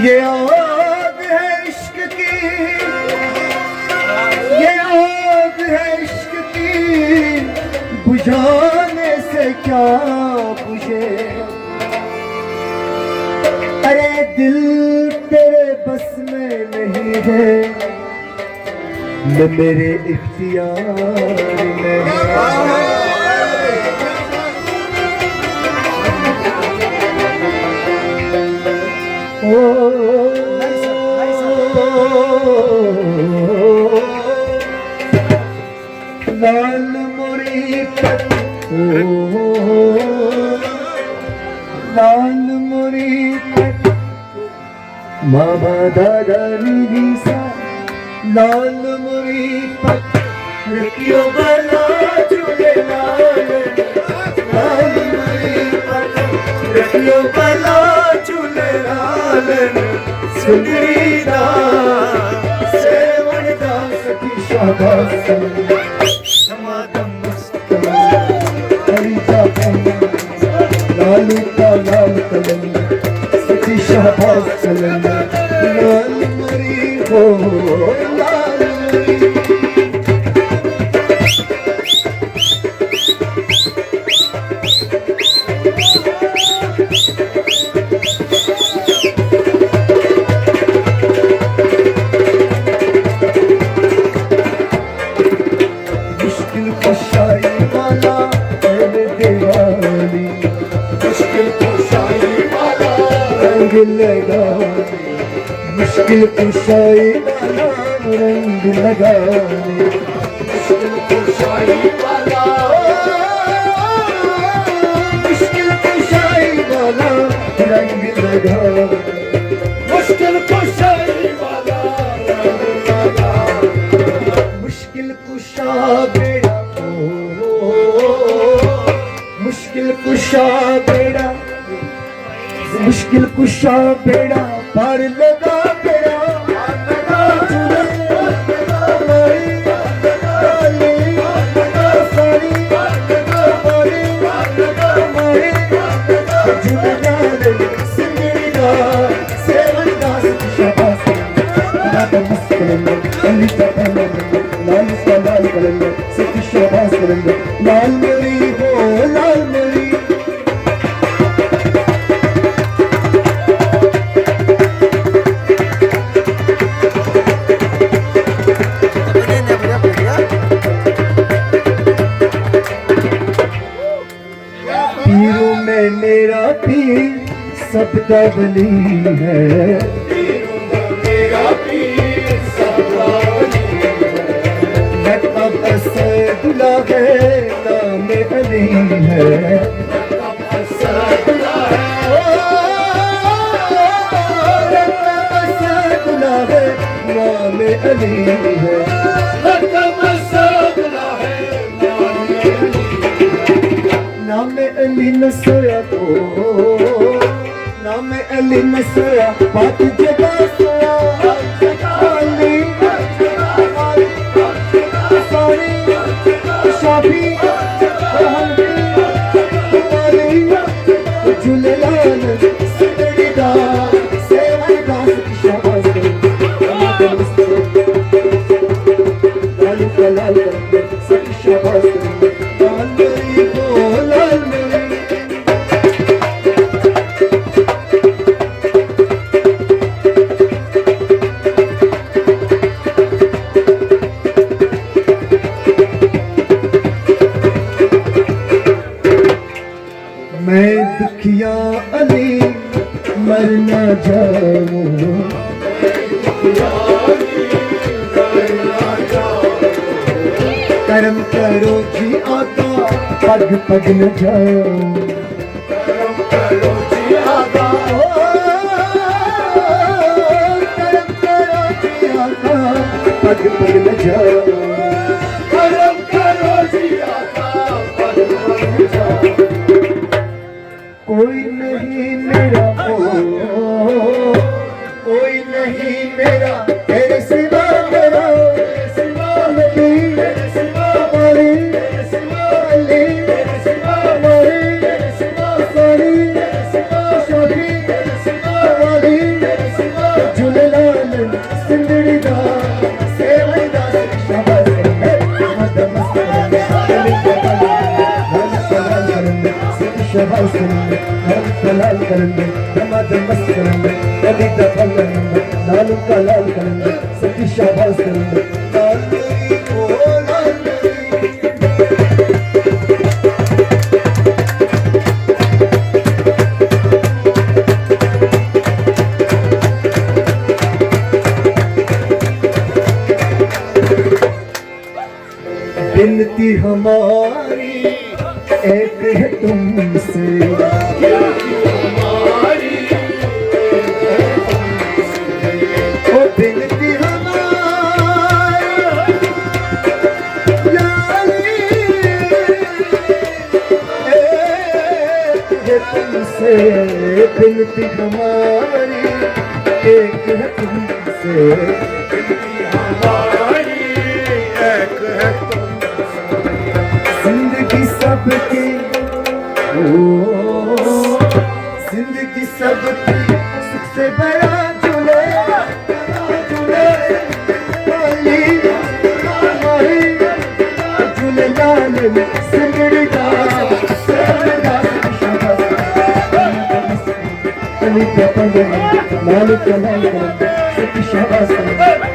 ये आग है इश्क की, ये आग है इश्क की, बुझाने से क्या बुझे। अरे दिल तेरे बस में नहीं है, न मेरे इख्तियार में है। लाल मोरी पर लाल मोरी पर मामा दादा निधि सा, लाल मोरी पर रखियो बला झूले लाल, लाल मोरी पर रखियो बला झूले लाल। सुंदरी दा सेवन दा सखी शाबाश समादम मुस्तम हरी जापन लालू का लाल कलम सखी शाबाश कलम। लाल मरी हो लाल मरी, मुश्किल कुशाई वाला रंग लगाने, मुश्किल कुशाई वाला, मुश्किल कुशाई वाला रंग लगाने, मुश्किल कुशाई वाला रंग लगाने। मुश्किल कुशा बेड़ा मुश्किल कुशा बेड़ा, मुश्किल कुशा बेड़ा पार लगा बेड़ा लगा सारी लाल मोरी हो लाल मोरी। पीरों में मेरा पीर सबका वली है, पीरों में मेरा पीर सबका वली है। लक़ब असदुल्ला है नाम अली है, लक़ब असदुल्ला है, लक़ब असदुल्ला है नाम अली है, लक़ब असदुल्ला है नाम अली। नाम अली न सोया तो नाम अली न सोया बात जगह सोया अली सारी शाबी झूले लाल सुंदरी दा सेवन दास की शाबाश लाल का लाल सखी शाबाश लाल मेरी हो लाल मेरी। मैं दुखिया अली मर न जाऊं, करम करो जी आका पग पग न जाओ, करम करो जी आका, करम करो जी आका पग पग न जाओ, करम करो जी आका पग पग न जाओ। कोई नहीं मेरा कोई नहीं मेरा तेरे सिवा मेरा, तेरे सिवा नबी, तेरे सिवा वाली, तेरे सिवा अली, तेरे सिवा वाली, तेरे सिवा सारी, तेरे सिवा शादी, तेरे सिवा वाली, तेरे सिवा शाबाश करेंगे नाम का लाल करेंगे दमादम मस्त करेंगे अली दा फल करेंगे नाम का लाल करेंगे सबकी शाबाश करेंगे लाल मेरी ओ लाल बिनती हमारी एक है तुमसे ओ बिनती हमारी एक है तुमसे बिनती हमारी एक है तुमसे जिंदगी सबकी जिंदगी सबकी सुख से बड़ा झूले माली माही झूले लाल सिमड़ी का लाल का लाल सबकी शाबाश